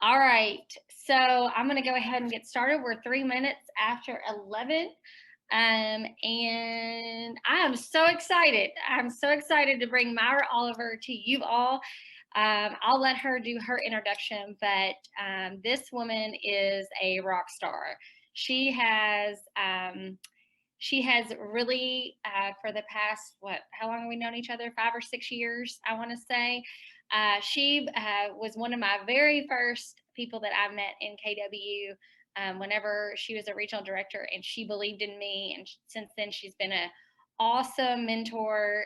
All right. So I'm going to go ahead and get started. We're 3 minutes after 11. And I am so excited. I'm so excited to bring Myra Oliver to you all. I'll let her do her introduction, but this woman is a rock star. She has really, for the past, how long have we known each other? 5 or 6 years, I want to say. She was one of my very first people that I met in KW whenever she was a regional director, and she believed in me. And since then, she's been an awesome mentor.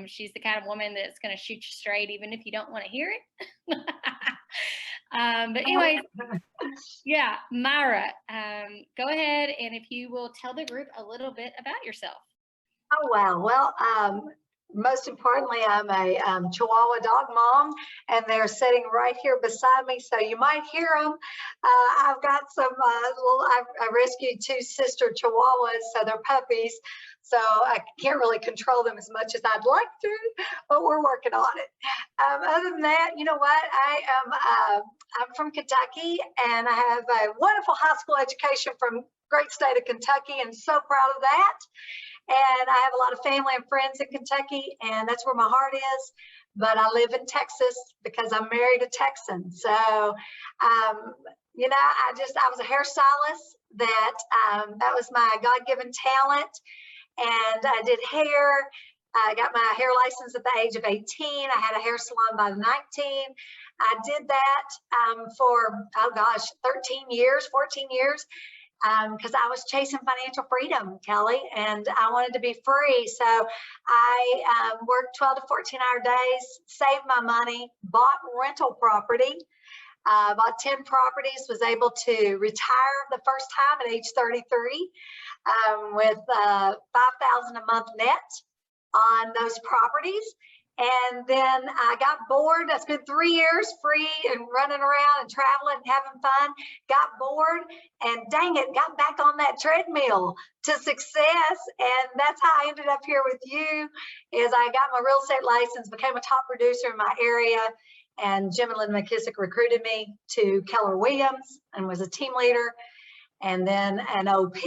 She's the kind of woman that's going to shoot you straight, even if you don't want to hear it. But anyway, yeah, Myra, go ahead, and if you will tell the group a little bit about yourself. Oh, wow. Well, most importantly, I'm a Chihuahua dog mom, and they're sitting right here beside me, so you might hear them. I've got some I rescued two sister Chihuahuas, so they're puppies, so I can't really control them as much as I'd like to, but we're working on it. Other than that, you know what? I'm from Kentucky, and I have a wonderful high school education from great state of Kentucky, and so proud of that. And I have a lot of family and friends in Kentucky, and that's where my heart is. But I live in Texas because I'm married a Texan. So, I was a hairstylist. That was my God-given talent. And I did hair. I got my hair license at the age of 18. I had a hair salon by 19. I did that for, 13 years, 14 years. Because I was chasing financial freedom, Kelly, and I wanted to be free. So I worked 12 to 14-hour days, saved my money, bought rental property, bought 10 properties, was able to retire the first time at age 33 with $5,000 a month net on those properties. And then I got bored. I spent 3 years free and running around and traveling and having fun. Got bored and dang it, got back on that treadmill to success. And that's how I ended up here with you, is I got my real estate license, became a top producer in my area. And Jim and Lynn McKissick recruited me to Keller Williams and was a team leader. And then an OP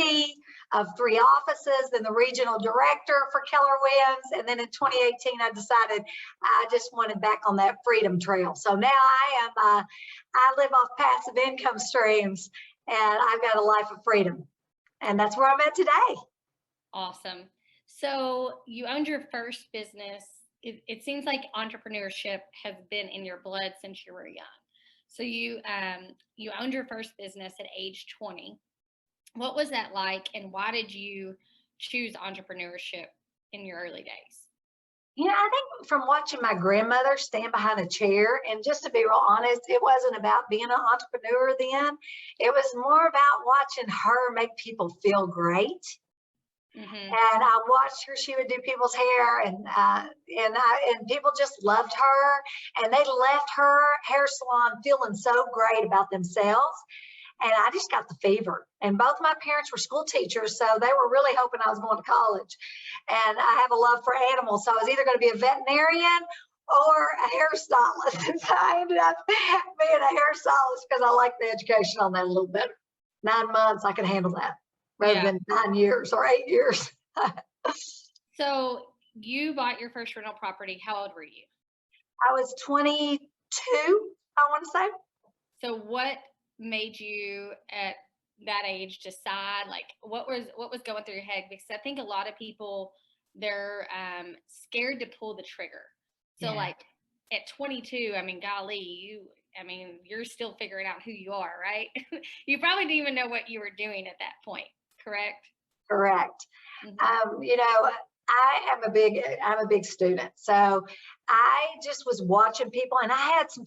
of 3 offices, then the regional director for Keller Williams. And then in 2018, I decided I just wanted back on that freedom trail. So now I live off passive income streams, and I've got a life of freedom. And that's where I'm at today. Awesome. So you owned your first business. It seems like entrepreneurship has been in your blood since you were young. So you owned your first business at age 20. What was that like, and why did you choose entrepreneurship in your early days? I think from watching my grandmother stand behind a chair, and just to be real honest, it wasn't about being an entrepreneur then. It was more about watching her make people feel great. Mm-hmm. And I watched her; she would do people's hair, and people just loved her, and they left her hair salon feeling so great about themselves. And I just got the fever. And both my parents were school teachers, so they were really hoping I was going to college. And I have a love for animals, so I was either going to be a veterinarian or a hairstylist. And so I ended up being a hairstylist because I liked the education on that a little better. 9 months, I could handle that rather than 9 years or 8 years. So you bought your first rental property. How old were you? I was 22, I want to say. So what made you at that age decide, like, what was going through your head? Because I think a lot of people, they're scared to pull the trigger. So like at 22, I mean, golly, you're still figuring out who you are, right? You probably didn't even know what you were doing at that point, correct? Correct. Mm-hmm. I'm a big student. So I just was watching people, and I had some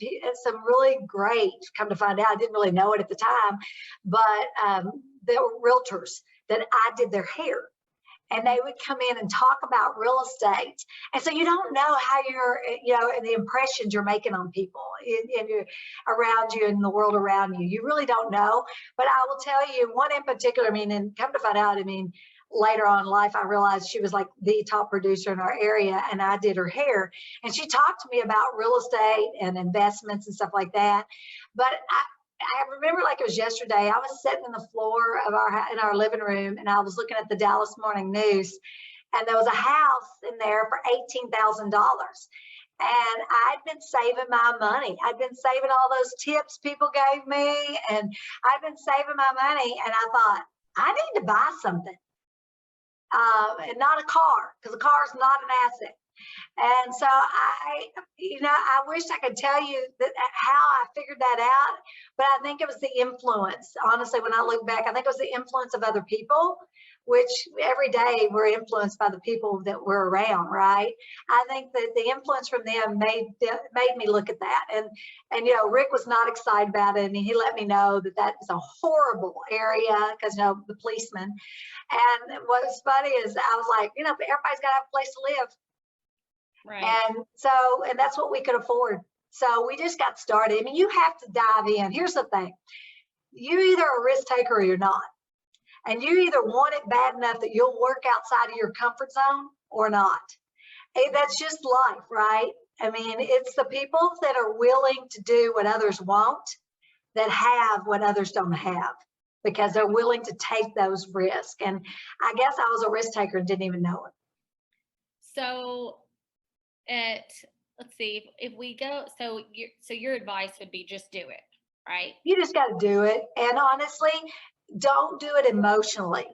really great, come to find out, I didn't really know it at the time, but there were realtors that I did their hair. And they would come in and talk about real estate. And so you don't know how and the impressions you're making on people around you and the world around you. You really don't know. But I will tell you one in particular, and come to find out, later on in life, I realized she was like the top producer in our area, and I did her hair. And she talked to me about real estate and investments and stuff like that. But I remember like it was yesterday. I was sitting in the floor of in our living room, and I was looking at the Dallas Morning News, and there was a house in there for $18,000. And I'd been saving my money. I'd been saving all those tips people gave me, and I'd been saving my money. And I thought, I need to buy something, and not a car, because a car is not an asset. And so I wish I could tell you how I figured that out, but I think it was the influence. Honestly, when I look back, I think it was the influence of other people, which every day we're influenced by the people that we're around, right? I think that the influence from them made me look at that. And Rick was not excited about it, and he let me know that is a horrible area, because the policeman. And what was funny is I was like, everybody's got to have a place to live. Right. And that's what we could afford. So we just got started. I mean, you have to dive in. Here's the thing. You're either a risk taker or you're not. And you either want it bad enough that you'll work outside of your comfort zone or not. That's just life, right? I mean, it's the people that are willing to do what others won't that have what others don't have, because they're willing to take those risks. And I guess I was a risk taker and didn't even know it. So let's see, if we go, so your advice would be just do it, right? You just got to do it. And honestly, don't do it emotionally.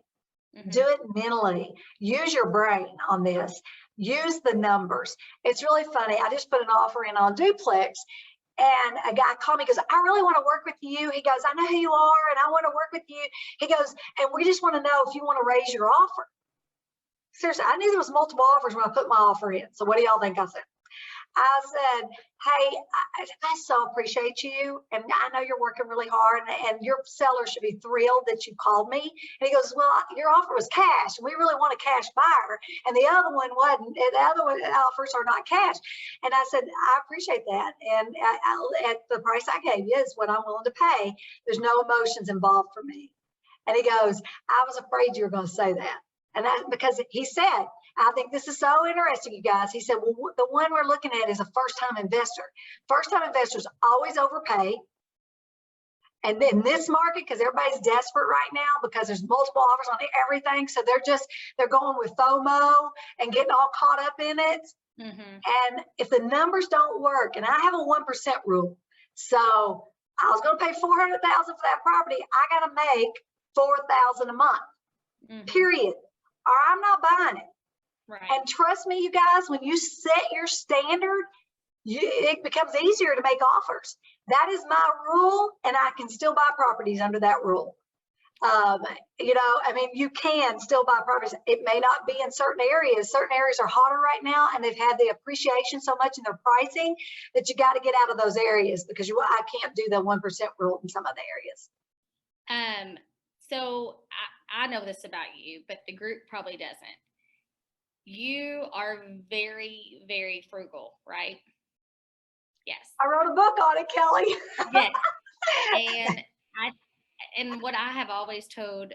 Do it mentally. Use your brain on this. Use the numbers. It's really funny. I just put an offer in on Duplex, and a guy called me, goes, I really want to work with you. He goes, I know who you are, and I want to work with you. He goes, and we just want to know if you want to raise your offer. Seriously, I knew there was multiple offers when I put my offer in. So what do y'all think I said? I said, hey, I so appreciate you, and I know you're working really hard, and your seller should be thrilled that you called me. And he goes, well, your offer was cash, and we really want a cash buyer, and the other one wasn't. The other one offers are not cash. And I said, I appreciate that, and at the price I gave you is what I'm willing to pay. There's no emotions involved for me. And he goes, I was afraid you were going to say that. And that's because he said, I think this is so interesting, you guys. He said, well, the one we're looking at is a first-time investor. First-time investors always overpay. And in this market, because everybody's desperate right now because there's multiple offers on everything. So they're going with FOMO and getting all caught up in it. And if the numbers don't work, and I have a 1% rule. So I was going to pay $400,000 for that property. I got to make $4,000 a month, period. Or I'm not buying it. Right. And trust me, you guys, when you set your standard, it becomes easier to make offers. That is my rule, and I can still buy properties under that rule. I mean, you can still buy properties. It may not be in certain areas. Certain areas are hotter right now, and they've had the appreciation so much in their pricing that you got to get out of those areas, because I can't do the 1% rule in some other areas. So I know this about you, but the group probably doesn't. You are very, very frugal, right? Yes. I wrote a book on it, Kelly. Yes. And what I have always told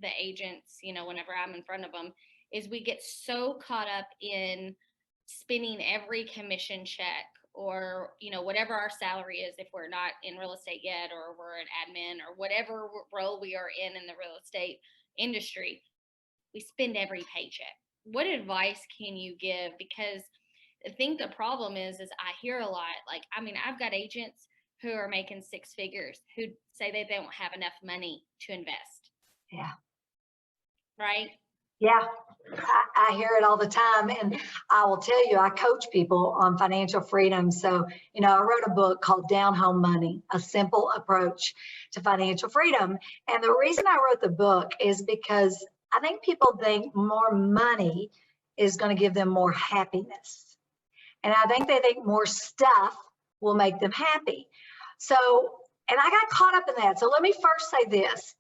the agents, whenever I'm in front of them, is we get so caught up in spending every commission check or, whatever our salary is, if we're not in real estate yet, or we're an admin, or whatever role we are in the real estate industry, we spend every paycheck. What advice can you give? Because I think the problem is I hear a lot, I've got agents who are making six figures who say they don't have enough money to invest. Yeah. Right? Yeah, I hear it all the time. And I will tell you, I coach people on financial freedom. So, I wrote a book called Down Home Money, A Simple Approach to Financial Freedom. And the reason I wrote the book is because I think people think more money is going to give them more happiness. And I think they think more stuff will make them happy. So, and I got caught up in that. So let me first say this.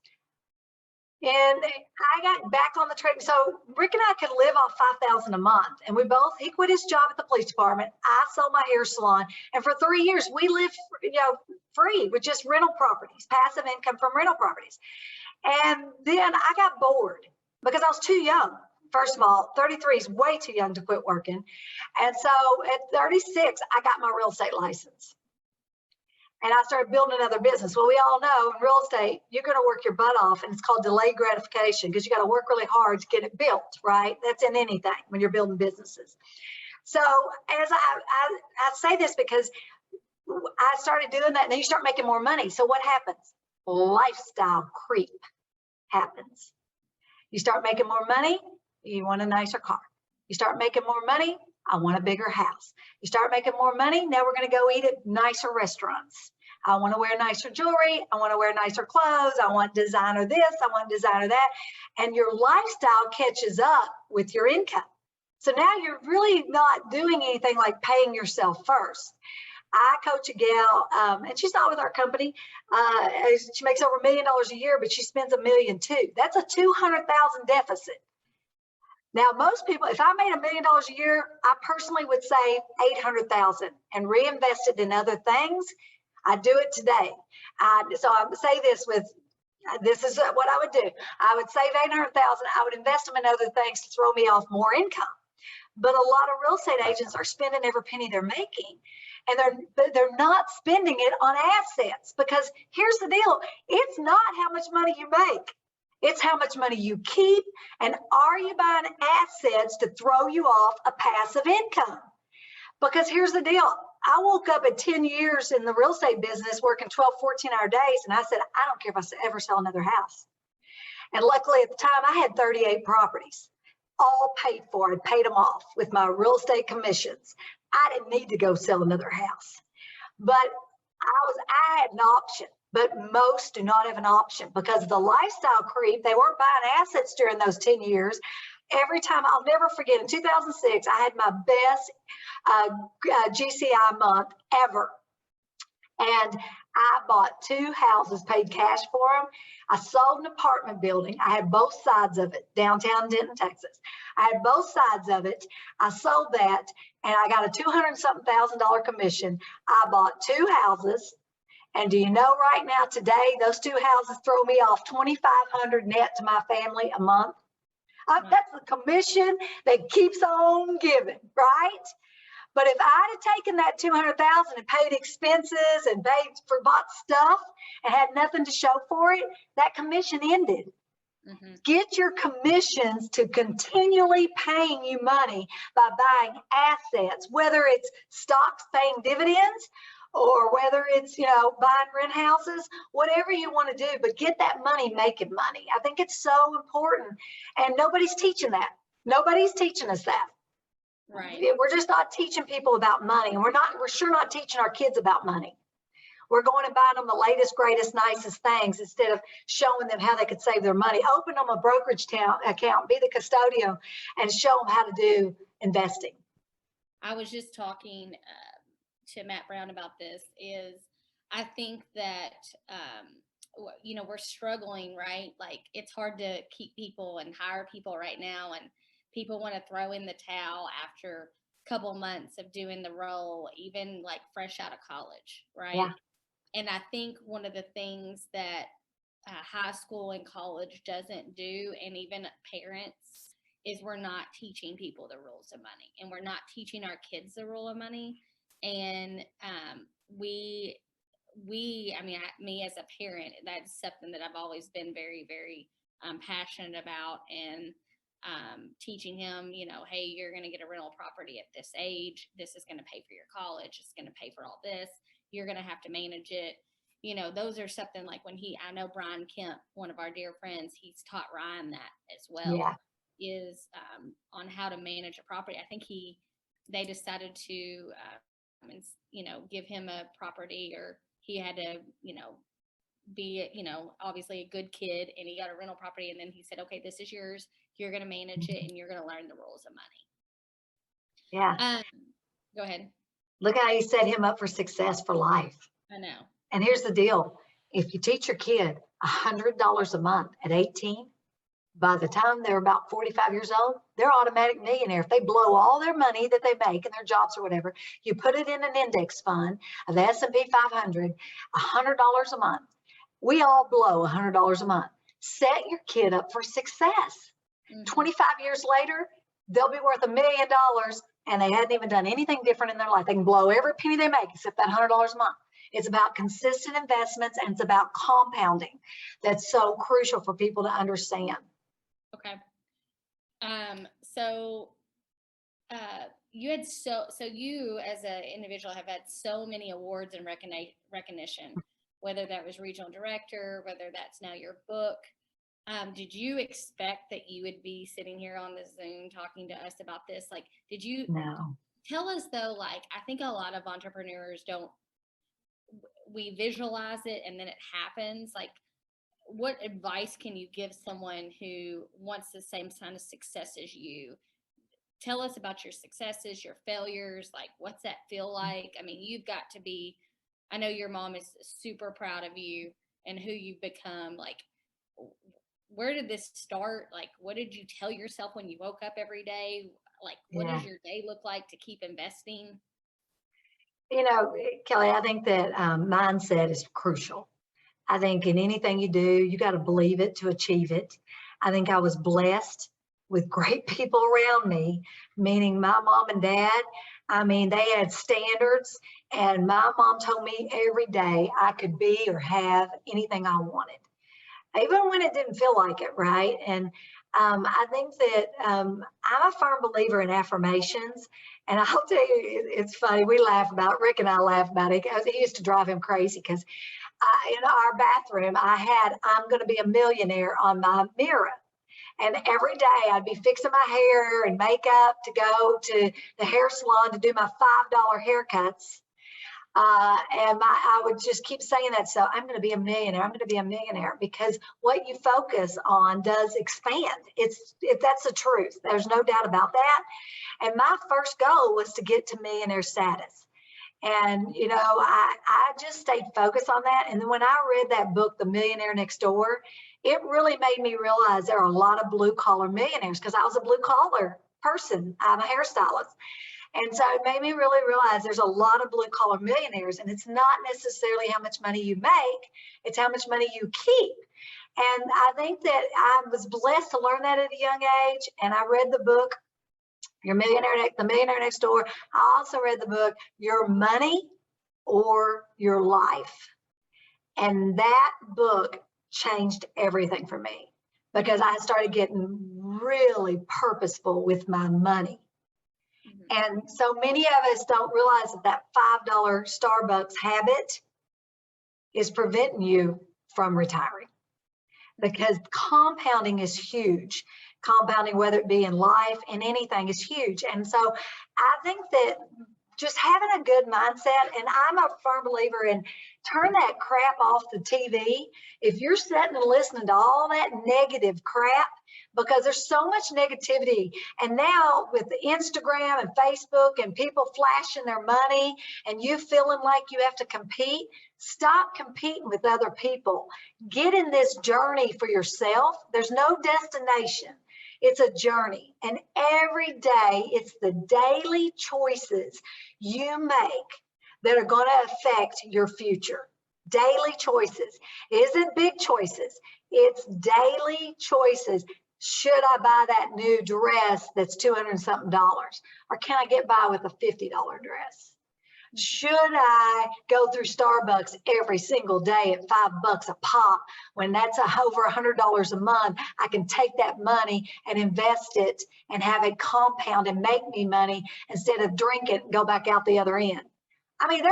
And I got back on the trade. So Rick and I could live off $5,000 a month, and he quit his job at the police department. I sold my hair salon, and for 3 years we lived, free with just rental properties, passive income from rental properties. And then I got bored because I was too young. First of all, 33 is way too young to quit working. And so at 36, I got my real estate license. and I started building another business. Well, we all know in real estate, you're going to work your butt off, and it's called delayed gratification because you got to work really hard to get it built, right? That's in anything when you're building businesses. So as I say this because I started doing that, and then you start making more money. So what happens? Lifestyle creep happens. You start making more money, you want a nicer car. You start making more money, I want a bigger house. You start making more money, now we're going to go eat at nicer restaurants. I want to wear nicer jewelry. I want to wear nicer clothes. I want designer this. I want designer that. And your lifestyle catches up with your income. So now you're really not doing anything like paying yourself first. I coach a gal, and she's not with our company. She makes over $1 million a year, but she spends $1 million too. That's a 200,000 deficit. Now, most people, if I made $1 million a year, I personally would save 800,000 and reinvest it in other things. I do it today. So I would say this with, this is what I would do. I would save 800,000. I would invest them in other things to throw me off more income. But a lot of real estate agents are spending every penny they're making, and they're not spending it on assets, because here's the deal. It's not how much money you make. It's how much money you keep, and are you buying assets to throw you off a passive income? Because here's the deal. I woke up at 10 years in the real estate business working 12, 14-hour days, and I said, I don't care if I ever sell another house. And luckily at the time, I had 38 properties, all paid for. I paid them off with my real estate commissions. I didn't need to go sell another house. But I had an option, but most do not have an option because of the lifestyle creep. They weren't buying assets during those 10 years. Every time, I'll never forget, in 2006, I had my best GCI month ever. And I bought 2 houses, paid cash for them. I sold an apartment building. I had both sides of it, downtown Denton, Texas. I had both sides of it. I sold that, and I got a $200,000 commission. I bought 2 houses. And do you know right now, today, those 2 houses throw me off $2,500 net to my family a month? That's the commission that keeps on giving, right? But if I'd have taken that $200,000 and paid expenses and paid for bought stuff and had nothing to show for it, that commission ended. Mm-hmm. Get your commissions to continually paying you money by buying assets, whether it's stocks paying dividends or whether it's, buying rent houses, whatever you want to do, but get that money making money. I think it's so important, and nobody's teaching that. Nobody's teaching us that. Right. We're just not teaching people about money, and we're sure not teaching our kids about money. We're going and buying them the latest, greatest, nicest things instead of showing them how they could save their money. Open them a brokerage account, be the custodian, and show them how to do investing. I was just talking to Matt Brown about this. I think that, we're struggling, right? Like, it's hard to keep people and hire people right now, and people want to throw in the towel after a couple months of doing the role, even like fresh out of college, right? Yeah. And I think one of the things that high school and college doesn't do, and even parents, is we're not teaching people the rules of money, and we're not teaching our kids the rule of money. And me as a parent, that's something that I've always been very, very passionate about, and teaching him, hey, you're going to get a rental property at this age. This is going to pay for your college. It's going to pay for all this. You're going to have to manage it. Those are something like I know Brian Kemp, one of our dear friends, he's taught Ryan that as well. Yeah. Is on how to manage a property. I think they decided to, give him a property, or he had to, be, obviously a good kid, and he got a rental property. And then he said, okay, this is yours. You're going to manage it, and you're going to learn the rules of money. Yeah. Go ahead. Look how you set him up for success for life. I know. And here's the deal. If you teach your kid $100 a month at 18, by the time they're about 45 years old, they're automatic millionaire. If they blow all their money that they make in their jobs or whatever, you put it in an index fund of the S&P 500, $100 a month. We all blow $100 a month. Set your kid up for success. Mm-hmm. 25 years later, they'll be worth $1 million, and they hadn't even done anything different in their life. They can blow every penny they make except that $100 a month. It's about consistent investments, and it's about compounding. That's so crucial for people to understand. Okay. So you had so you as an individual have had so many awards and recognition, whether that was regional director, whether that's now your book. Did you expect that you would be sitting here on the Zoom talking to us about this? Like, did you No. tell us though, like, I think a lot of entrepreneurs don't, we visualize it and then it happens. Like, what advice can you give someone who wants the same kind of success as you? Tell us about your successes, your failures. Like, what's that feel like? I mean, you've got to be, I know your mom is super proud of you and who you've become. Like, where did this start? Like, what did you tell yourself when you woke up every day? Like, what does your day look like to keep investing? You know, Kelly, I think that mindset is crucial. I think in anything you do, you got to believe it to achieve it. I think I was blessed with great people around me, meaning my mom and dad. I mean, they had standards, and my mom told me every day I could be or have anything I wanted, even when it didn't feel like it, right? And I think that I'm a firm believer in affirmations. And I'll tell you, it's funny. We laugh about it. Rick and I laugh about it because it used to drive him crazy because in our bathroom, I had "I'm going to be a millionaire" on my mirror. And every day I'd be fixing my hair and makeup to go to the hair salon to do my $5 haircuts. I would just keep saying that. So I'm going to be a millionaire. I'm going to be a millionaire, because what you focus on does expand. That's the truth. There's no doubt about that. And my first goal was to get to millionaire status. And, you know, I just stayed focused on that. And then when I read that book, The Millionaire Next Door, it really made me realize there are a lot of blue collar millionaires, because I was a blue collar person. I'm a hairstylist. And so it made me really realize there's a lot of blue collar millionaires, and it's not necessarily how much money you make, it's how much money you keep. And I think that I was blessed to learn that at a young age. And I read the book, The Millionaire Next Door. I also read the book, Your Money or Your Life. And that book changed everything for me, because I started getting really purposeful with my money. And so many of us don't realize that $5 Starbucks habit is preventing you from retiring, because compounding is huge. Compounding, whether it be in life and anything, is huge. And so I think that just having a good mindset, and I'm a firm believer in turn that crap off the TV. If you're sitting and listening to all that negative crap, because there's so much negativity. And now with Instagram and Facebook and people flashing their money and you feeling like you have to compete, stop competing with other people. Get in this journey for yourself. There's no destination. It's a journey. And every day, it's the daily choices you make that are going to affect your future. Daily choices. It isn't big choices. It's daily choices. Should I buy that new dress that's $200 and something, or can I get by with a $50 dress? Should I go through Starbucks every single day at $5 a pop, when that's over $100 a month? I can take that money and invest it and have it compound and make me money, instead of drink it and go back out the other end. I mean,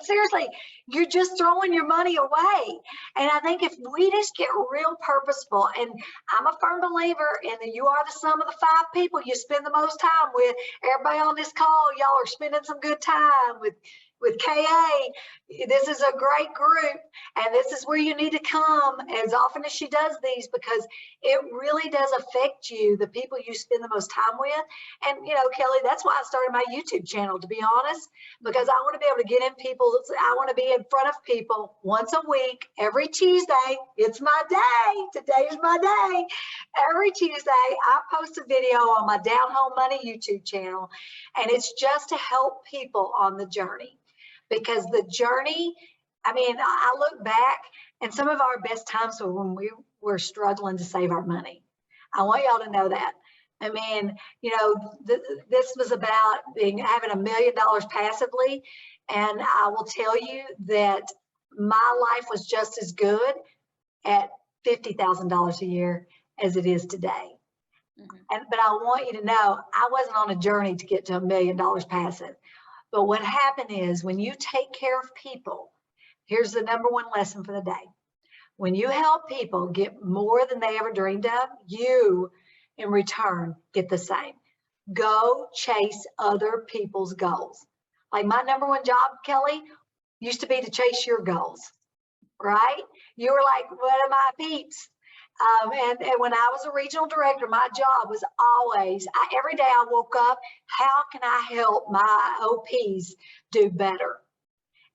seriously, you're just throwing your money away. And I think if we just get real purposeful, and I'm a firm believer in that you are the sum of the 5 people you spend the most time with. Everybody on this call, y'all are spending some good time with KA. This is a great group, and this is where you need to come as often as she does these, because it really does affect you, the people you spend the most time with. And, you know, Kelly, that's why I started my YouTube channel, to be honest, because I want to be able to get in people. I want to be in front of people once a week, every Tuesday. It's my day. Today is my day. Every Tuesday, I post a video on my Down Home Money YouTube channel, and it's just to help people on the journey. Because the journey, I mean, I look back, and some of our best times were when we were struggling to save our money. I want y'all to know that. I mean, you know, this was about having $1 million passively. And I will tell you that my life was just as good at $50,000 a year as it is today. But I want you to know, I wasn't on a journey to get to $1 million passive. But what happened is when you take care of people, here's the number one lesson for the day. When you help people get more than they ever dreamed of, you in return get the same. Go chase other people's goals. Like my number one job, Kelly, used to be to chase your goals, right? You were like, what are my peeps? And when I was a regional director, my job was always, every day I woke up, how can I help my OPs do better?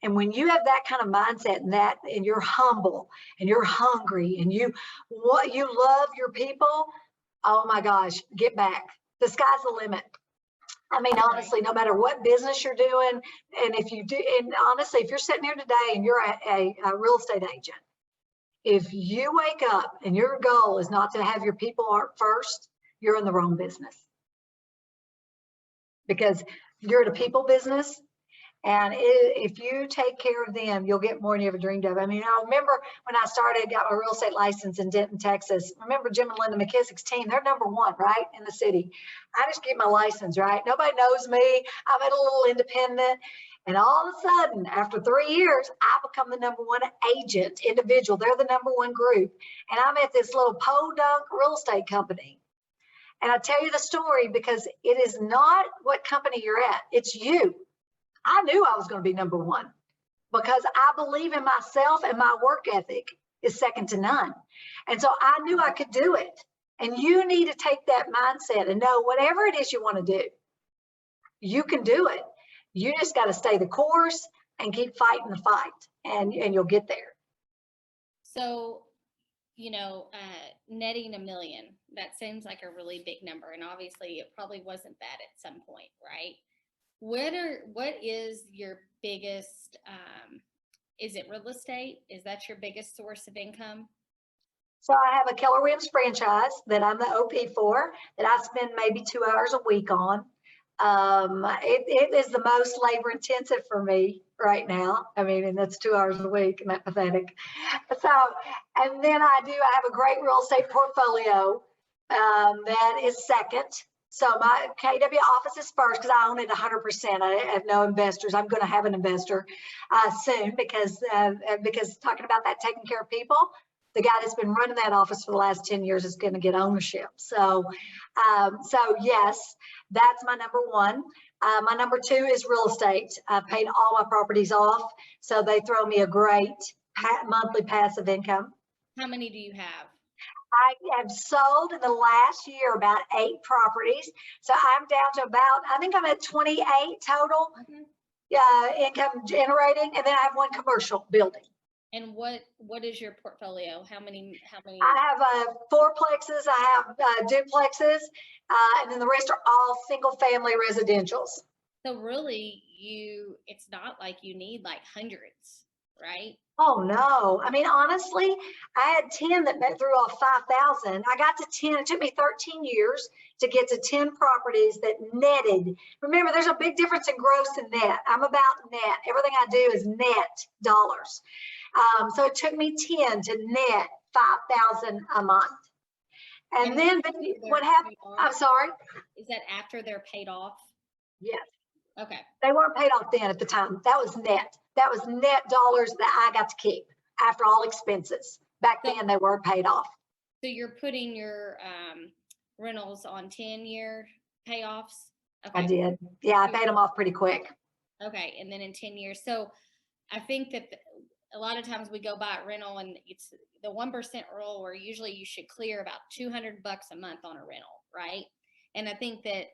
And when you have that kind of mindset and you're humble and you're hungry and you love your people, oh my gosh, get back. The sky's the limit. I mean, honestly, no matter what business you're doing, and honestly, if you're sitting here today and you're a real estate agent, if you wake up and your goal is not to have your people first, you're in the wrong business. Because you're in a people business, and if you take care of them, you'll get more than you ever dreamed of. I mean, I remember when I got my real estate license in Denton, Texas. Remember Jim and Linda McKissick's team? They're number one, right, in the city. I just get my license, right? Nobody knows me. I'm at a little independent. And all of a sudden, after 3 years, I become the number one agent individual. They're the number one group. And I'm at this little podunk real estate company. And I tell you the story because it is not what company you're at. It's you. I knew I was going to be number one because I believe in myself, and my work ethic is second to none. And so I knew I could do it. And you need to take that mindset and know whatever it is you want to do, you can do it. You just got to stay the course and keep fighting the fight, and you'll get there. So, netting $1 million, that seems like a really big number. And obviously it probably wasn't that at some point, right? What is your biggest, is it real estate? Is that your biggest source of income? So I have a Keller Williams franchise that I'm the OP for, that I spend maybe 2 hours a week on. It is the most labor intensive for me right now. I mean, and that's 2 hours a week, and that's pathetic. So, and then I have a great real estate portfolio that is second. So my KW office is first because I own it 100%. I have no investors. I'm going to have an investor soon because talking about that taking care of people, the guy that's been running that office for the last 10 years is going to get ownership. So yes, that's my number one. My number two is real estate. I've paid all my properties off, so they throw me a great monthly passive income. How many do you have? I have sold in the last year about 8 properties. So I'm down to I think I'm at 28 total income generating. And then I have 1 commercial building. And what is your portfolio? How many? I have 4 plexes. I have duplexes, and then the rest are all single family residentials. So really it's not like you need like hundreds, right? Oh no. I mean, honestly, I had 10 that threw off 5,000. I got to 10. It took me 13 years to get to 10 properties that netted. Remember, there's a big difference in gross and net. I'm about net. Everything I do is net dollars. So it took me 10 to net 5,000 a month. And then what happened? I'm sorry. Is that after they're paid off? Yes. Okay. They weren't paid off then at the time. That was net. That was net dollars that I got to keep after all expenses. Back then, they weren't paid off. So you're putting your rentals on 10-year payoffs? Okay. I did. Yeah, I paid them off pretty quick. Okay, and then in 10 years. So I think that a lot of times we go buy a rental, and it's the 1% rule where usually you should clear about $200 a month on a rental, right? And I think that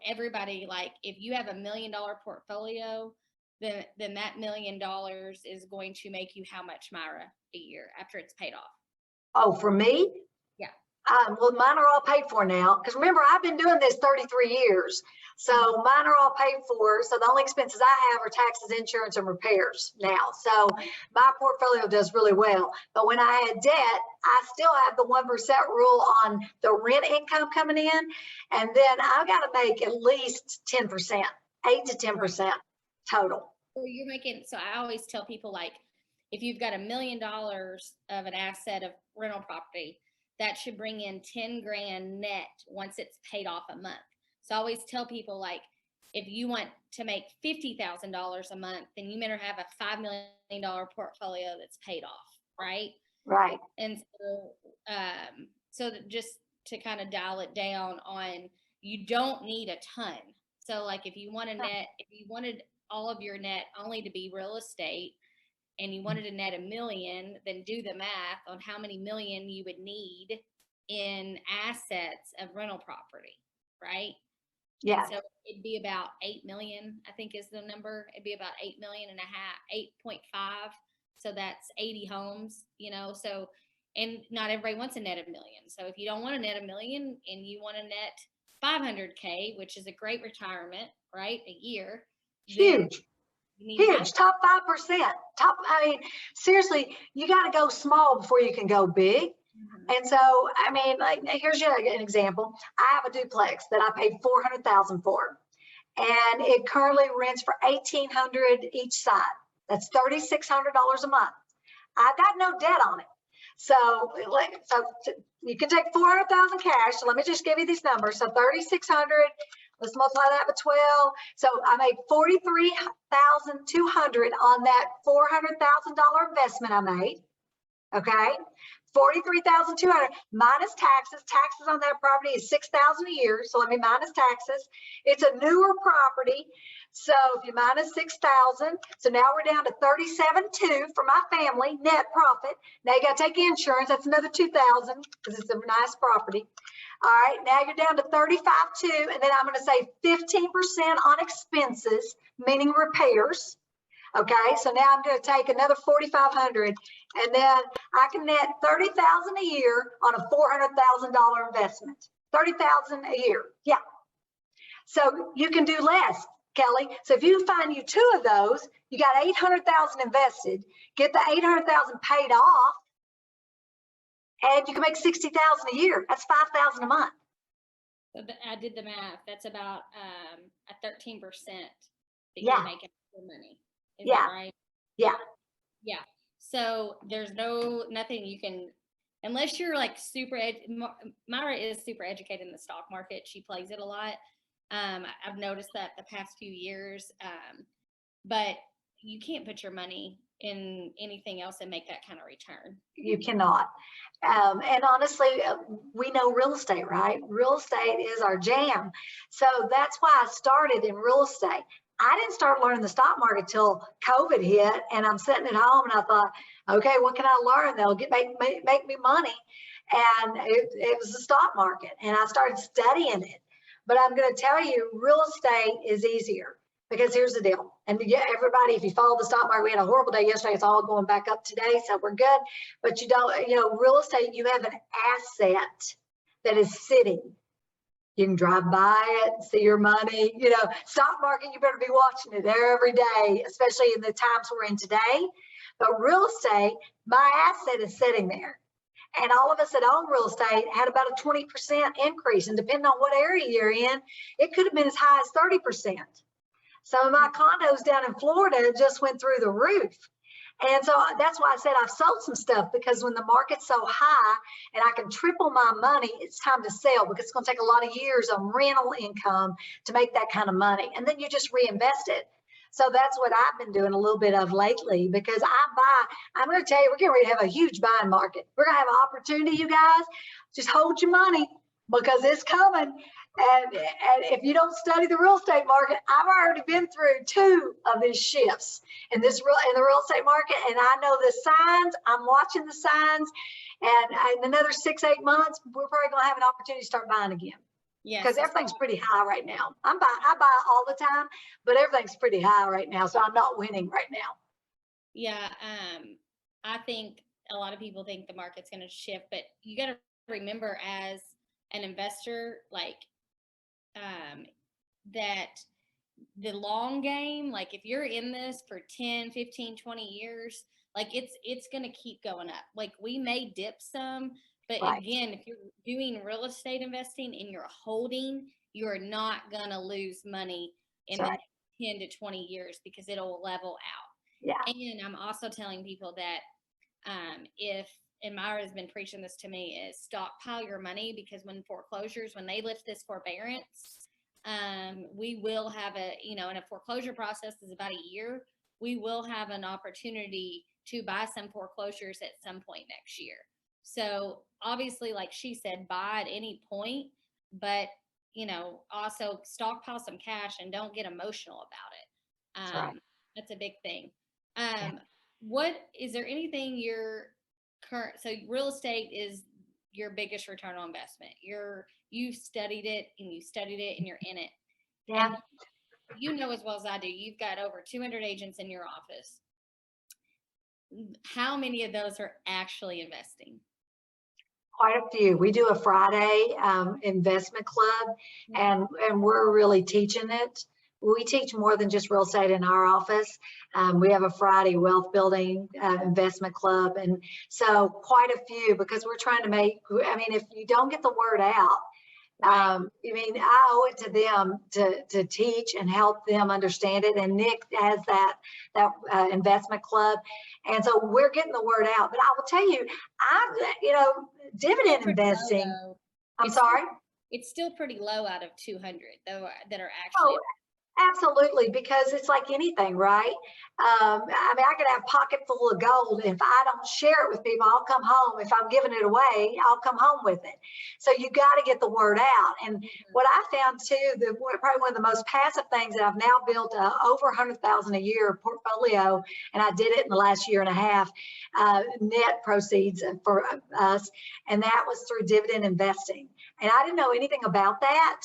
everybody, like, if you have $1 million portfolio, then that $1 million is going to make you how much, Myra, a year after it's paid off? Oh, for me? Yeah. Well, mine are all paid for now. Because remember, I've been doing this 33 years. So mine are all paid for. So the only expenses I have are taxes, insurance, and repairs now. So my portfolio does really well. But when I had debt, I still have the 1% rule on the rent income coming in. And then I've got to make at least 10%, 8 to 10% total. So you're making, so I always tell people, like, if you've got $1 million of an asset of rental property, that should bring in 10 grand net once it's paid off a month. So I always tell people, like, if you want to make $50,000 a month, then you better have a $5 million portfolio that's paid off, right? Right. And so just to kind of dial it down on, you don't need a ton. So like if you wanted all of your net only to be real estate, and you wanted to net $1 million, then do the math on how many million you would need in assets of rental property, right? Yeah. And so it'd be about 8 million, I think is the number. It'd be about 8 million and a half, 8.5. So that's 80 homes, so, and not everybody wants a net of $1 million. So if you don't want to net $1 million and you want to net 500K, which is a great retirement, right? A year. Huge. Huge. Top 5%. I mean, seriously, you got to go small before you can go big. And so, I mean, like, here's an example. I have a duplex that I paid $400,000 for, and it currently rents for $1,800 each side. That's $3,600 a month. I've got no debt on it. So you can take $400,000 cash. So let me just give you these numbers. So 3,600. Let's multiply that by 12. So I made $43,200 on that $400,000 investment I made. Okay, $43,200 minus taxes. Taxes on that property is $6,000 a year. So let me minus taxes. It's a newer property. So if you minus 6,000, so now we're down to 37.2 for my family net profit. Now you got to take insurance. That's another 2,000 because it's a nice property. All right, now you're down to 35.2, and then I'm going to say 15% on expenses, meaning repairs. Okay, so now I'm going to take another 4,500, and then I can net 30,000 a year on a $400,000 investment. 30,000 a year, yeah. So you can do less, Kelly. So if you find you 2 of those, you got 800,000 invested. Get the 800,000 paid off, and you can make 60,000 a year. That's 5,000 a month. So I did the math. That's about a 13% that you're making for money. Is that right? Yeah. Yeah. So there's nothing you can, unless you're like Myra is super educated in the stock market. She plays it a lot. I've noticed that the past few years, but you can't put your money in anything else and make that kind of return. You cannot. And honestly, we know real estate, right? Real estate is our jam. So that's why I started in real estate. I didn't start learning the stock market till COVID hit, and I'm sitting at home and I thought, okay, what can I learn that'll make me money? And it was the stock market, and I started studying it. But I'm going to tell you, real estate is easier because here's the deal. And yeah, everybody, if you follow the stock market, we had a horrible day yesterday. It's all going back up today, so we're good. But real estate, you have an asset that is sitting. You can drive by it, see your money. Stock market, you better be watching it every day, especially in the times we're in today. But real estate, my asset is sitting there. And all of us that own real estate had about a 20% increase. And depending on what area you're in, it could have been as high as 30%. Some of my condos down in Florida just went through the roof. And so that's why I said I've sold some stuff, because when the market's so high and I can triple my money, it's time to sell, because it's going to take a lot of years on rental income to make that kind of money. And then you just reinvest it. So that's what I've been doing a little bit of lately, because I'm going to tell you, we're getting ready to have a huge buying market. We're going to have an opportunity, you guys. Just hold your money, because it's coming. And if you don't study the real estate market, I've already been through 2 of these shifts in the real estate market, and I know the signs. I'm watching the signs, and in another 6-8 months, we're probably going to have an opportunity to start buying again. Yeah, because everything's pretty high right now. I buy all the time, but everything's pretty high right now, so I'm not winning right now. Yeah, I think a lot of people think the market's going to shift, but you got to remember as an investor, like, that the long game, like if you're in this for 10, 15, 20 years, like it's going to keep going up. Like we may dip some, but Right. again, if you're doing real estate investing and you're holding, you're not going to lose money in That's the right. 10 to 20 years because it'll level out. Yeah. And I'm also telling people that if, and Myra's been preaching this to me, is stockpile your money, because when foreclosures, when they lift this forbearance, we will have a, you know, and a foreclosure process is about a year. We will have an opportunity to buy some foreclosures at some point next year. So obviously, like she said, buy at any point, but you know, also stockpile some cash and don't get emotional about it. That's right. That's a big thing. Yeah. What is there anything your current, so real estate is your biggest return on investment. You've studied it and you studied it and you're in it. Yeah. And you know as well as I do, you've got over 200 agents in your office. How many of those are actually investing? Quite a few. We do a Friday investment club, and we're really teaching it. We teach more than just real estate in our office. We have a Friday wealth building investment club, and so quite a few, because we're trying to make. I mean, if you don't get the word out, I mean, I owe it to them to teach and help them understand it. And Nick has that investment club, and so we're getting the word out. But I will tell you, dividend investing. I'm sorry. It's still pretty low out of 200 though that are Oh, actually. absolutely, because it's like anything, right? I mean, I could have a pocket full of gold. If I don't share it with people, I'll come home. If I'm giving it away, I'll come home with it. So you got to get the word out. And what I found too, probably one of the most passive things that I've now built over 100,000 a year portfolio, and I did it in the last year and a half, net proceeds for us, and that was through dividend investing. And I didn't know anything about that.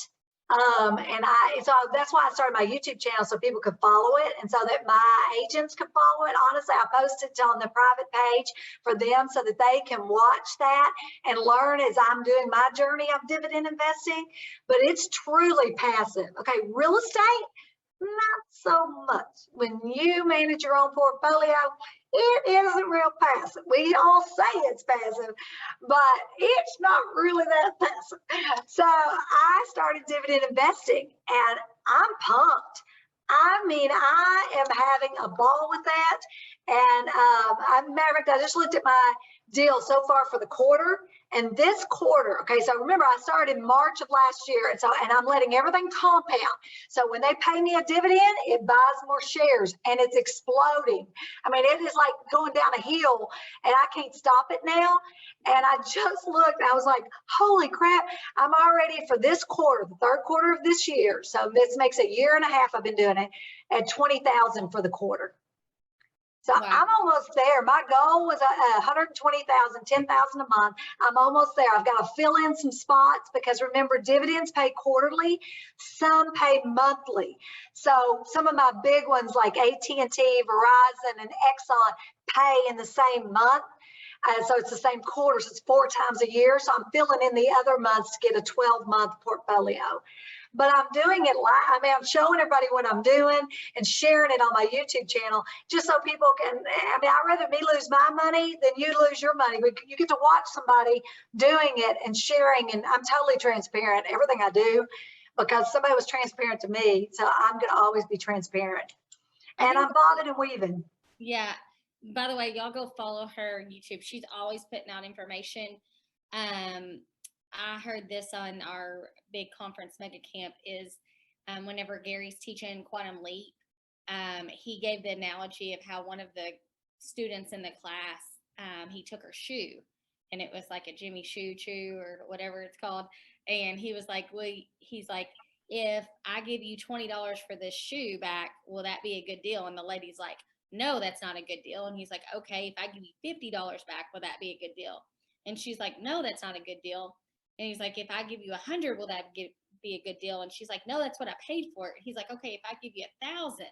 So that's why I started my YouTube channel, so people could follow it, and so that my agents could follow it. Honestly, I posted it on the private page for them so that they can watch that and learn as I'm doing my journey of dividend investing. But it's truly passive. Okay, real estate, not so much. When you manage your own portfolio, it isn't real passive. We all say it's passive, but it's not really that passive. So I started dividend investing, and I'm pumped. I mean, I am having a ball with that. And matter of fact, I just looked at my deal so far for the quarter. And this quarter, okay, so remember I started in March of last year, and I'm letting everything compound. So when they pay me a dividend, it buys more shares, and it's exploding. I mean, it is like going down a hill, and I can't stop it now. And I just looked, I was like, holy crap, I'm already for this quarter, the third quarter of this year. So this makes a year and a half I've been doing it, at 20,000 for the quarter. So wow. I'm almost there. My goal was 120,000, 10,000 a month. I'm almost there. I've got to fill in some spots, because remember, dividends pay quarterly, some pay monthly. So some of my big ones like AT&T, Verizon, and Exxon pay in the same month. So it's the same quarter, so it's 4 times a year. So I'm filling in the other months to get a 12-month portfolio. But I'm doing it live. I mean, I'm showing everybody what I'm doing and sharing it on my YouTube channel, just so people can, I mean, I'd rather me lose my money than you lose your money. You get to watch somebody doing it and sharing, and I'm totally transparent, everything I do, because somebody was transparent to me. So I'm going to always be transparent. And I'm bobbing and weaving. Yeah. By the way, y'all go follow her YouTube. She's always putting out information. I heard this on our big conference mega camp is whenever Gary's teaching Quantum Leap, he gave the analogy of how one of the students in the class, he took her shoe, and it was like a Jimmy Choo or whatever it's called. And he was like, well, he's like, if I give you $20 for this shoe back, will that be a good deal? And the lady's like, no, that's not a good deal. And he's like, okay, if I give you $50 back, will that be a good deal? And she's like, no, that's not a good deal. And he's like, if I give you 100, will that be a good deal? And she's like, no, that's what I paid for it. He's like, okay, if I give you 1,000.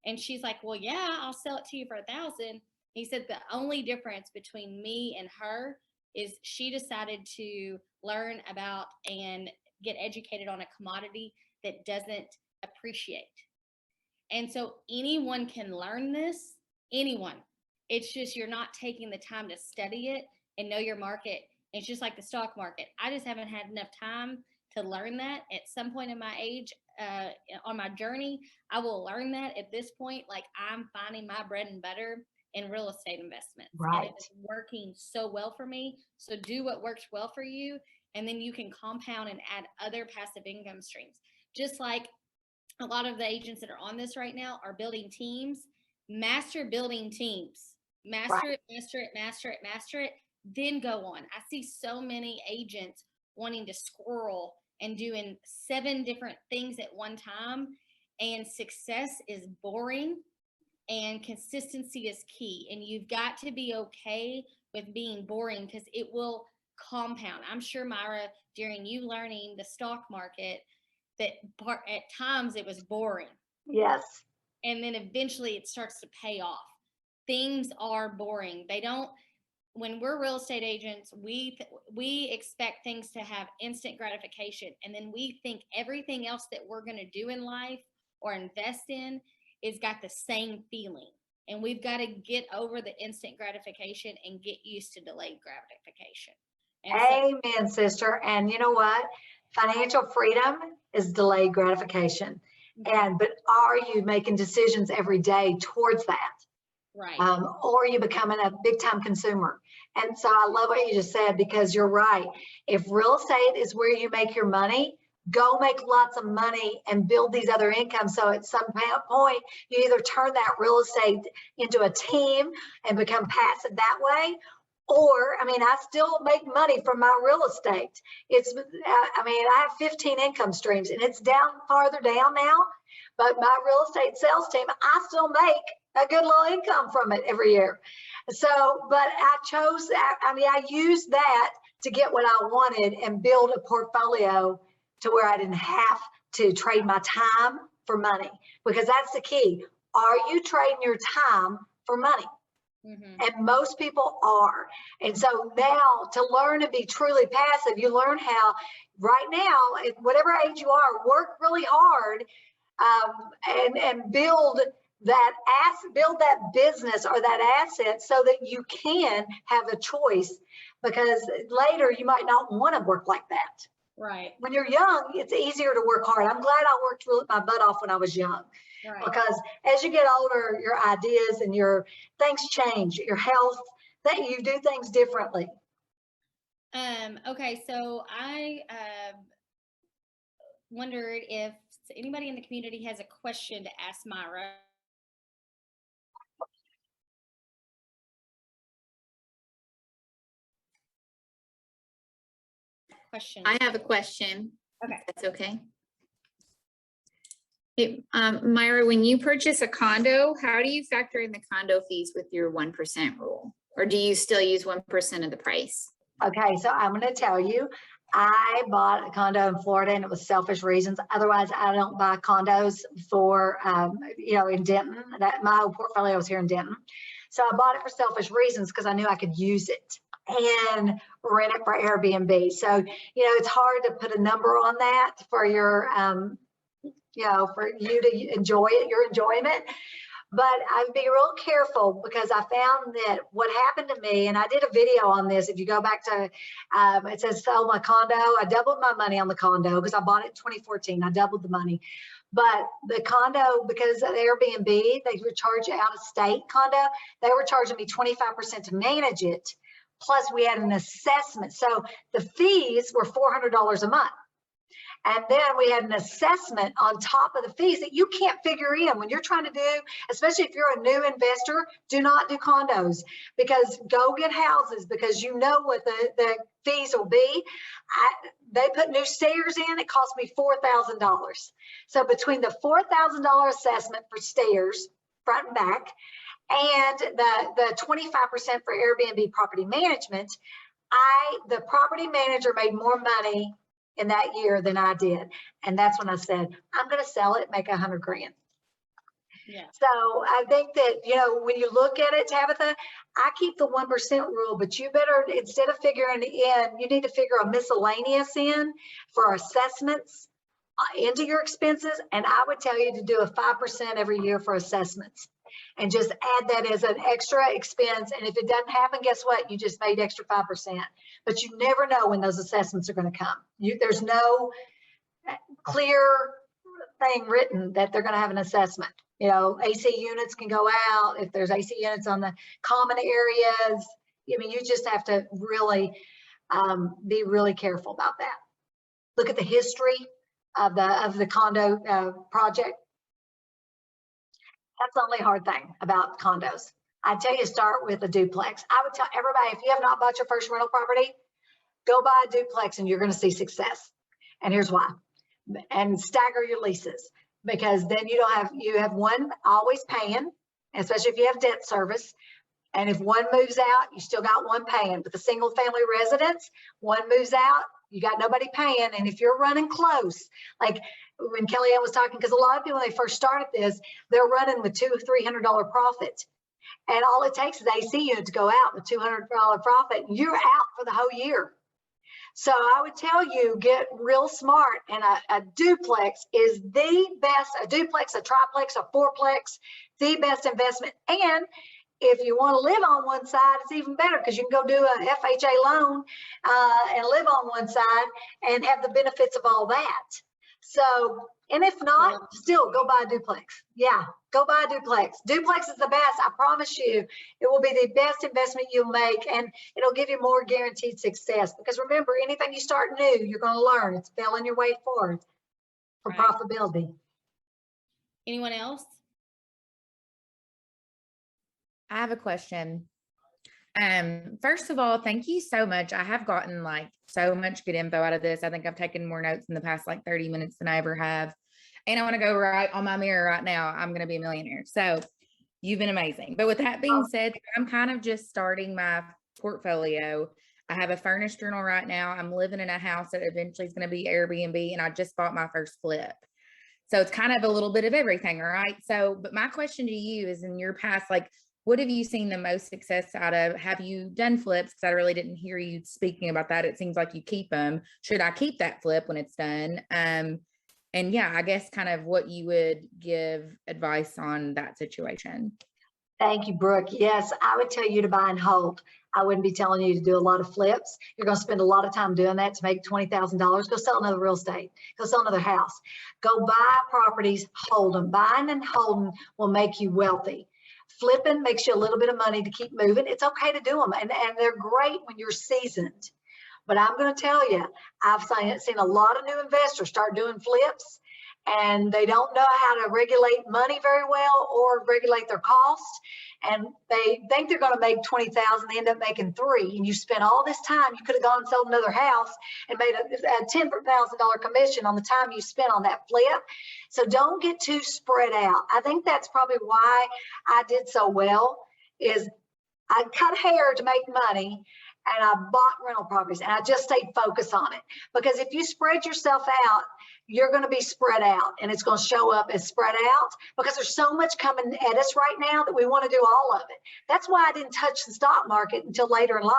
And she's like, well, yeah, I'll sell it to you for 1,000. He said, the only difference between me and her is she decided to learn about and get educated on a commodity that doesn't appreciate. And so anyone can learn this, anyone. It's just you're not taking the time to study it and know your market. It's just like the stock market. I just haven't had enough time to learn that. At some point in my age, on my journey, I will learn that. At this point, like, I'm finding my bread and butter in real estate investments. Right. And it's working so well for me. So do what works well for you, and then you can compound and add other passive income streams. Just like a lot of the agents that are on this right now are building teams. Master building teams. Master it, master it, master it, master it, then go on. I see so many agents wanting to squirrel and doing 7 different things at one time, and success is boring and consistency is key. And you've got to be okay with being boring, because it will compound. I'm sure, Myra, during you learning the stock market, that at times it was boring. Yes. And then eventually it starts to pay off. Things are boring. They don't, when we're real estate agents, we expect things to have instant gratification. And then we think everything else that we're going to do in life or invest in is got the same feeling. And we've got to get over the instant gratification and get used to delayed gratification. And amen, sister. And you know what? Financial freedom is delayed gratification. But are you making decisions every day towards that? Right. Or are you becoming a big time consumer? And so I love what you just said, because you're right. If real estate is where you make your money, go make lots of money and build these other incomes. So at some point, you either turn that real estate into a team and become passive that way, or, I mean, I still make money from my real estate. I have 15 income streams, and it's down farther down now, but my real estate sales team, I still make a good little income from it every year. So, but I chose that. I mean, I used that to get what I wanted and build a portfolio to where I didn't have to trade my time for money, because that's the key. Are you trading your time for money? And most people are. And so now, to learn to be truly passive, you learn how right now, at whatever age you are, work really hard and build that business or that asset so that you can have a choice, because later you might not want to work like that. Right. When you're young, it's easier to work hard. I'm glad I worked my butt off when I was young. Right. Because as you get older, your ideas and your things change, your health, that you do things differently. Okay, so I wondered if anybody in the community has a question to ask Myra. Question. I have a question. Okay. If that's okay. Hey, Myra, when you purchase a condo, how do you factor in the condo fees with your 1% rule? Or do you still use 1% of the price? Okay, so I'm going to tell you, I bought a condo in Florida, and it was selfish reasons. Otherwise, I don't buy condos for, in Denton. That my whole portfolio is here in Denton. So I bought it for selfish reasons, because I knew I could use it and rent it for Airbnb. So, it's hard to put a number on that for your, for you to enjoy it, your enjoyment. But I'd be real careful, because I found that what happened to me, and I did a video on this. If you go back to, it says sell my condo. I doubled my money on the condo because I bought it in 2014. I doubled the money. But the condo, because of Airbnb, they would charge out of state condo. They were charging me 25% to manage it. Plus we had an assessment. So the fees were $400 a month. And then we had an assessment on top of the fees that you can't figure in when you're trying to do, especially if you're a new investor. Do not do condos, because go get houses, because you know what the fees will be. They put new stairs in, it cost me $4,000. So between the $4,000 assessment for stairs, front and back, and the 25% for Airbnb property management, the property manager made more money in that year than I did. And that's when I said, I'm going to sell it, make $100 grand. Yeah. So I think that, you know, when you look at it, Tabitha, I keep the 1% rule, but you better, instead of figuring in, you need to figure a miscellaneous in for assessments into your expenses. And I would tell you to do a 5% every year for assessments and just add that as an extra expense. And if it doesn't happen, guess what? You just made extra 5%, but you never know when those assessments are going to come. There's no clear thing written that they're going to have an assessment. You know, AC units can go out if there's AC units on the common areas. I mean, you just have to really be really careful about that. Look at the history of the condo project. That's the only hard thing about condos. I tell you, start with a duplex. I would tell everybody, if you have not bought your first rental property, go buy a duplex and you're going to see success. And here's why. And stagger your leases, because then you have one always paying, especially if you have debt service. And if one moves out, you still got one paying. But the single family residence, one moves out, you got nobody paying. And if you're running close, like when Kellyanne was talking, because a lot of people, when they first started this, they're running with $200 or $300 profit. And all it takes is AC unit to go out with $200 profit, and you're out for the whole year. So I would tell you, get real smart, and a duplex is the best, a duplex, a triplex, a fourplex, the best investment. And if you want to live on one side, it's even better, because you can go do a FHA loan and live on one side and have the benefits of all that. So, and if not, still go buy a duplex. Yeah, go buy a duplex. Duplex is the best. I promise you, it will be the best investment you'll make, and it'll give you more guaranteed success. Because remember, anything you start new, you're going to learn. It's failing your way forward for profitability. Anyone else? I have a question. First of all, thank you so much. I have gotten like so much good info out of this. I think I've taken more notes in the past like 30 minutes than I ever have. And I want to go right on my mirror right now. I'm going to be a millionaire. So you've been amazing. But with that being said, I'm kind of just starting my portfolio. I have a furnished journal right now. I'm living in a house that eventually is going to be Airbnb, and I just bought my first flip. So it's kind of a little bit of everything. All right. So, but my question to you is, in your past, like, what have you seen the most success out of? Have you done flips? Because I really didn't hear you speaking about that. It seems like you keep them. Should I keep that flip when it's done? And yeah, I guess kind of what you would give advice on that situation. Thank you, Brooke. Yes, I would tell you to buy and hold. I wouldn't be telling you to do a lot of flips. You're going to spend a lot of time doing that to make $20,000. Go sell another real estate. Go sell another house. Go buy properties, hold them. Buying and holding will make you wealthy. Flipping makes you a little bit of money to keep moving. It's okay to do them, and they're great when you're seasoned. But I'm going to tell you, I've seen a lot of new investors start doing flips, and they don't know how to regulate money very well or regulate their costs. And they think they're going to make $20,000, they end up making $3,000, and you spent all this time. You could have gone and sold another house and made a $10,000 commission on the time you spent on that flip. So don't get too spread out. I think that's probably why I did so well, is I cut hair to make money, and I bought rental properties, and I just stayed focused on it. Because if you spread yourself out, you're going to be spread out, and it's going to show up as spread out, because there's so much coming at us right now that we want to do all of it. That's why I didn't touch the stock market until later in life.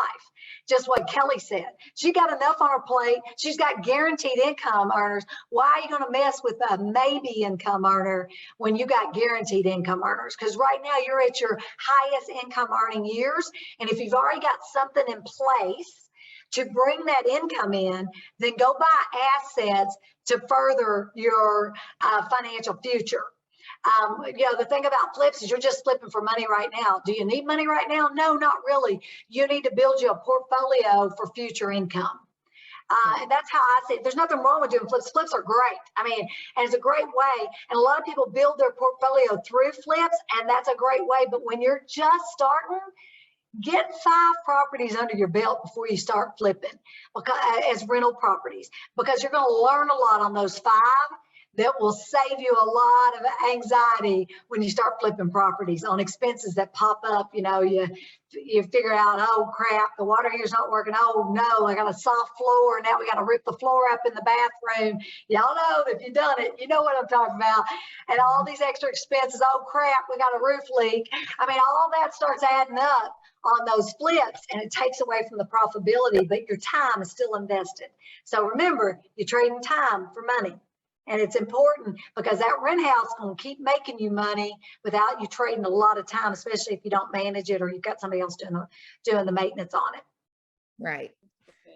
Just what Kelly said. She got enough on her plate. She's got guaranteed income earners. Why are you going to mess with a maybe income earner when you got guaranteed income earners? Because right now you're at your highest income earning years. And if you've already got something in place to bring that income in, then go buy assets to further your financial future. The thing about flips is you're just flipping for money right now. Do you need money right now? No, not really. You need to build you a portfolio for future income. And that's how I see it. There's nothing wrong with doing flips. Flips are great. I mean, and it's a great way. And a lot of people build their portfolio through flips, and that's a great way. But when you're just starting, get 5 properties under your belt before you start flipping, because, as rental properties, because you're going to learn a lot on those 5 that will save you a lot of anxiety when you start flipping properties on expenses that pop up. You know, you figure out, oh crap, the water heater's not working. Oh no, I got a soft floor. Now we got to rip the floor up in the bathroom. Y'all know, if you've done it, you know what I'm talking about. And all these extra expenses. Oh crap, we got a roof leak. I mean, all that starts adding up on those flips, and it takes away from the profitability, but your time is still invested. So remember, you're trading time for money. And it's important because that rent house will keep making you money without you trading a lot of time, especially if you don't manage it or you've got somebody else doing the maintenance on it. Right.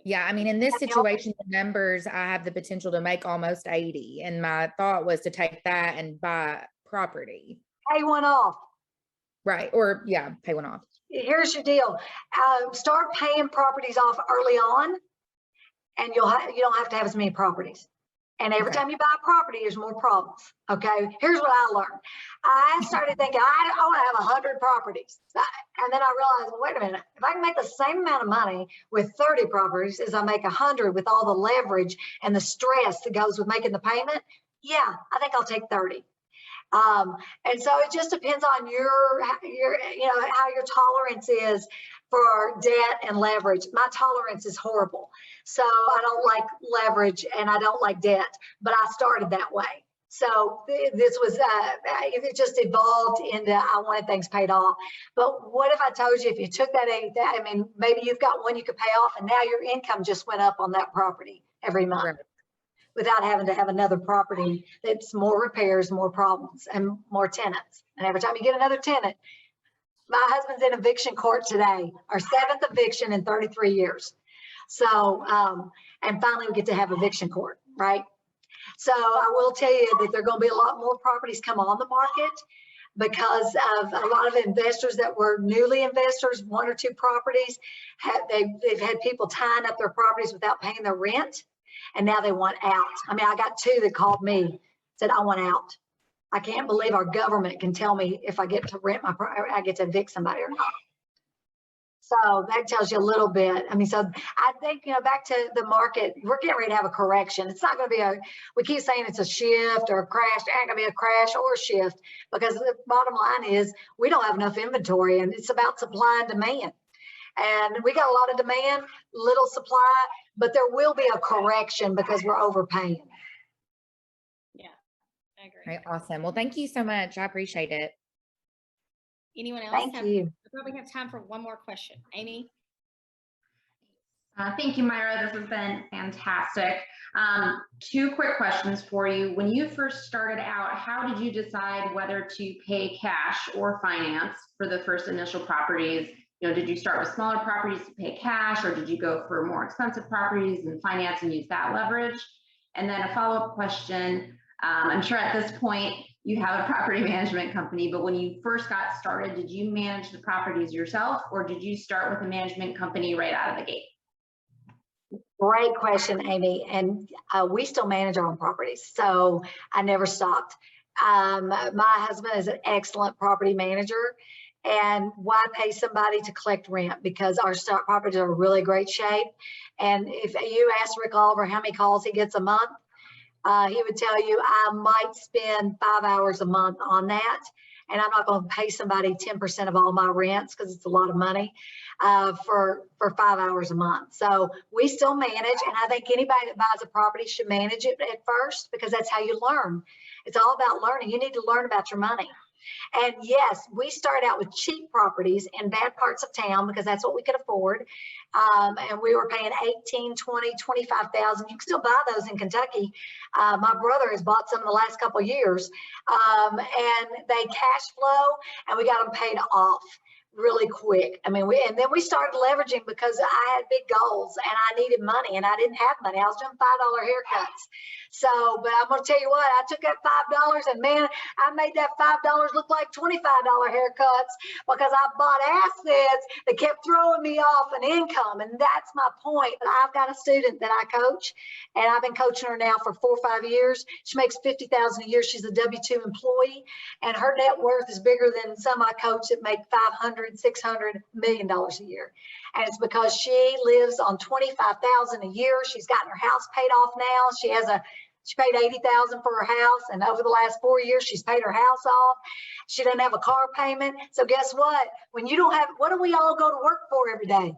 Yeah. I mean, in this situation, the numbers, I have the potential to make almost 80. And my thought was to take that and buy property. Pay one off. Right. Or yeah, pay one off. Here's your deal. Start paying properties off early on, and you don't have to have as many properties. And every time you buy a property, there's more problems. Okay. Here's what I learned. I started thinking, I want to have 100 properties. And then I realized, well, wait a minute, if I can make the same amount of money with 30 properties as I make 100 with all the leverage and the stress that goes with making the payment, yeah, I think I'll take 30. And so it just depends on your, you know, how your tolerance is for debt and leverage. My tolerance is horrible. So I don't like leverage and I don't like debt, but I started that way. So this was, it just evolved into, I wanted things paid off. But what if I told you, if you took that, I mean, maybe you've got one you could pay off and now your income just went up on that property every month. Right. Without having to have another property that's more repairs, more problems, and more tenants. And every time you get another tenant, my husband's in eviction court today, our 7th eviction in 33 years. So, and finally we get to have eviction court, right? So I will tell you that there are going to be a lot more properties come on the market because of a lot of investors that were newly investors, 1 or 2 properties, they've had people tying up their properties without paying their rent. And now they want out. I mean, I got 2 that called me, said, I want out. I can't believe our government can tell me if I get to rent my property, I get to evict somebody or not. So that tells you a little bit. I mean, so I think, you know, back to the market, we're getting ready to have a correction. It's not going to be we keep saying it's a shift or a crash. It ain't going to be a crash or a shift because the bottom line is we don't have enough inventory and it's about supply and demand. And we got a lot of demand, little supply, but there will be a correction because we're overpaying. Yeah, I agree. Right, awesome. Well, thank you so much. I appreciate it. Anyone else? Thank you. I probably have time for one more question. Amy? Thank you, Myra. This has been fantastic. 2 quick questions for you. When you first started out, how did you decide whether to pay cash or finance for the first initial properties? You know, did you start with smaller properties to pay cash, or did you go for more expensive properties and finance and use that leverage? And then a follow-up question, I'm sure at this point you have a property management company, but when you first got started, did you manage the properties yourself, or did you start with a management company right out of the gate? Great question, Amy. And we still manage our own properties, so I never stopped. My husband is an excellent property manager. And why pay somebody to collect rent? Because our stock properties are in really great shape. And if you ask Rick Oliver how many calls he gets a month, he would tell you I might spend 5 hours a month on that. And I'm not going to pay somebody 10% of all my rents because it's a lot of money for 5 hours a month. So we still manage. And I think anybody that buys a property should manage it at first because that's how you learn. It's all about learning. You need to learn about your money. And yes, we started out with cheap properties in bad parts of town because that's what we could afford. And we were paying 18, 20, 25,000. You can still buy those in Kentucky. My brother has bought some in the last couple of years. And they cash flow and we got them paid off really quick. I mean, and then we started leveraging because I had big goals and I needed money and I didn't have money. I was doing $5 haircuts. So, but I'm going to tell you what, I took that $5 and man, I made that $5 look like $25 haircuts because I bought assets that kept throwing me off an income. And that's my point. But I've got a student that I coach and I've been coaching her now for 4 or 5 years. She makes $50,000 a year. She's a W-2 employee and her net worth is bigger than some I coach that make $500, $600 million a year. And it's because she lives on $25,000 a year. She's gotten her house paid off now. She has a She paid $80,000 for her house, and over the last 4 years, she's paid her house off. She doesn't have a car payment. So guess what? When you don't have, what do we all go to work for every day?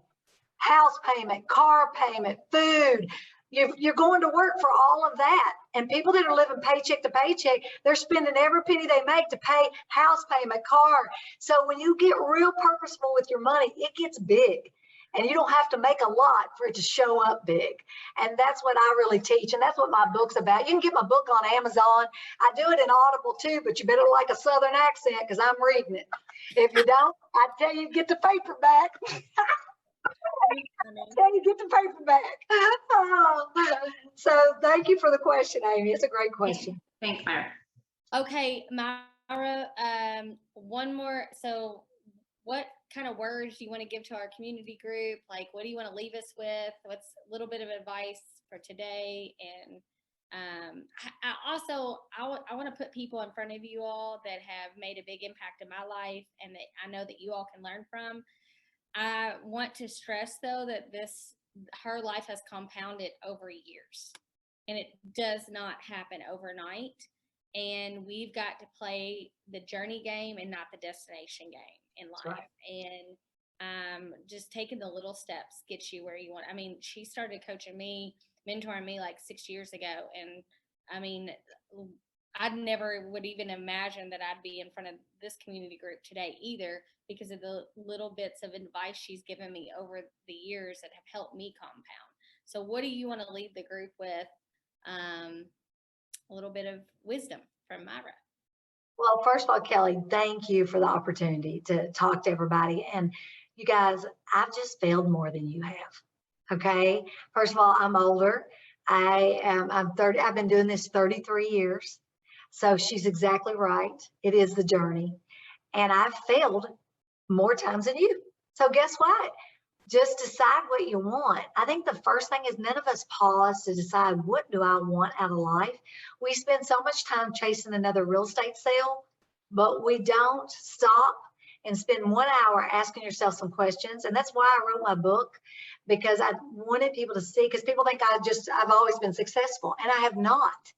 House payment, car payment, food. You're going to work for all of that. And people that are living paycheck to paycheck, they're spending every penny they make to pay house payment, car. So when you get real purposeful with your money, it gets big. And you don't have to make a lot for it to show up big. And that's what I really teach. And that's what my book's about. You can get my book on Amazon. I do it in Audible too, but you better like a Southern accent because I'm reading it. If you don't, I tell you, get the paperback. Tell you, get the paperback. So thank you for the question, Amy. It's a great question. Thanks, Myra. Okay, Myra, one more. So what kind of words do you want to give to our community group? Like, what do you want to leave us with? What's a little bit of advice for today? And I want to put people in front of you all that have made a big impact in my life and that I know that you all can learn from. I want to stress though that her life has compounded over years, and it does not happen overnight. And we've got to play the journey game and not the destination game in life. Right. And just taking the little steps gets you where you want. I mean, she started coaching me, mentoring me like 6 years ago. And I mean, I never would even imagine that I'd be in front of this community group today either, because of the little bits of advice she's given me over the years that have helped me compound. So what do you want to leave the group with? A little bit of wisdom from Myra. Well, first of all, Kelly, thank you for the opportunity to talk to everybody. And you guys, I've just failed more than you have. Okay. First of all, I'm older. I'm 30. I've been doing this 33 years. So she's exactly right. It is the journey. And I've failed more times than you. So guess what? Just decide what you want. I think the first thing is none of us pause to decide, what do I want out of life? We spend so much time chasing another real estate sale, but we don't stop and spend 1 hour asking yourself some questions. And that's why I wrote my book, because I wanted people to see, because people think I've always been successful, and I have not.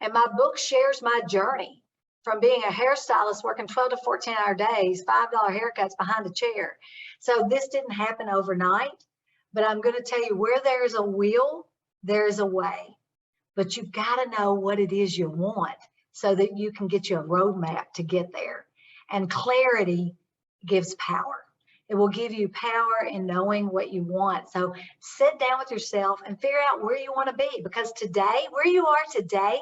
And my book shares my journey from being a hairstylist, working 12 to 14-hour days, $5 haircuts behind a chair. So this didn't happen overnight, but I'm going to tell you, where there is a will, there is a way. But you've got to know what it is you want so that you can get you a roadmap to get there. And clarity gives power. It will give you power in knowing what you want. So sit down with yourself and figure out where you want to be, because today, where you are today,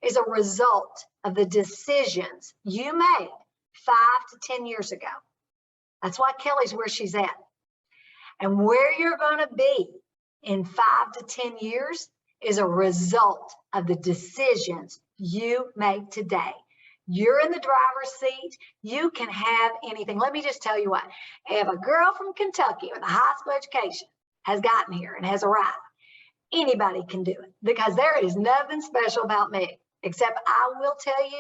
is a result of the decisions you made 5 to 10 years ago. That's why Kelly's where she's at. And where you're going to be in 5 to 10 years is a result of the decisions you make today. You're in the driver's seat. You can have anything. Let me just tell you what, if a girl from Kentucky with a high school education has gotten here and has arrived, anybody can do it, because there is nothing special about me. Except I will tell you,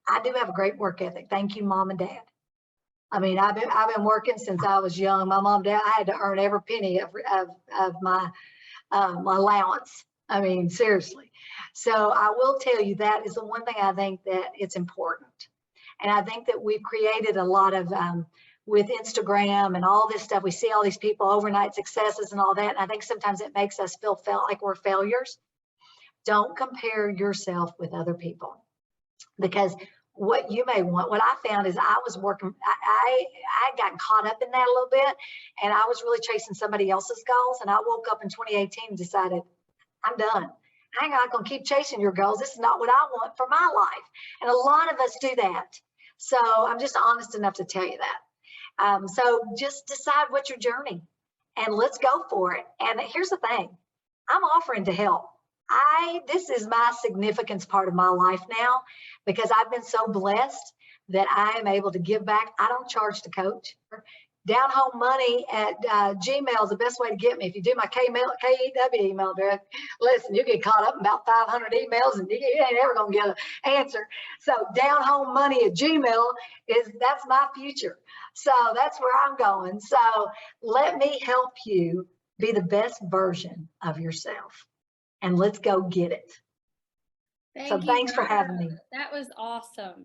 I do have a great work ethic. Thank you, Mom and Dad. I mean, I've been working since I was young. My mom and dad, I had to earn every penny of my allowance. I mean, seriously. So I will tell you, that is the one thing I think that it's important. And I think that we've created a lot of, with Instagram and all this stuff, we see all these people, overnight successes and all that. And I think sometimes it makes us feel like we're failures. Don't compare yourself with other people, because what you may want, what I found is I was working, I got caught up in that a little bit, and I was really chasing somebody else's goals. And I woke up in 2018 and decided, I'm done. I'm not going to keep chasing your goals. This is not what I want for my life. And a lot of us do that. So I'm just honest enough to tell you that. So just decide what's your journey and let's go for it. And here's the thing, I'm offering to help. This is my significance part of my life now, because I've been so blessed that I am able to give back. I don't charge to coach. Down home money at Gmail is the best way to get me. If you do my KEW email address, listen, you get caught up in about 500 emails and you ain't ever gonna get an answer. So down home money at Gmail that's my future. So that's where I'm going. So let me help you be the best version of yourself, and let's go get it. So you, thanks for having me. That was awesome.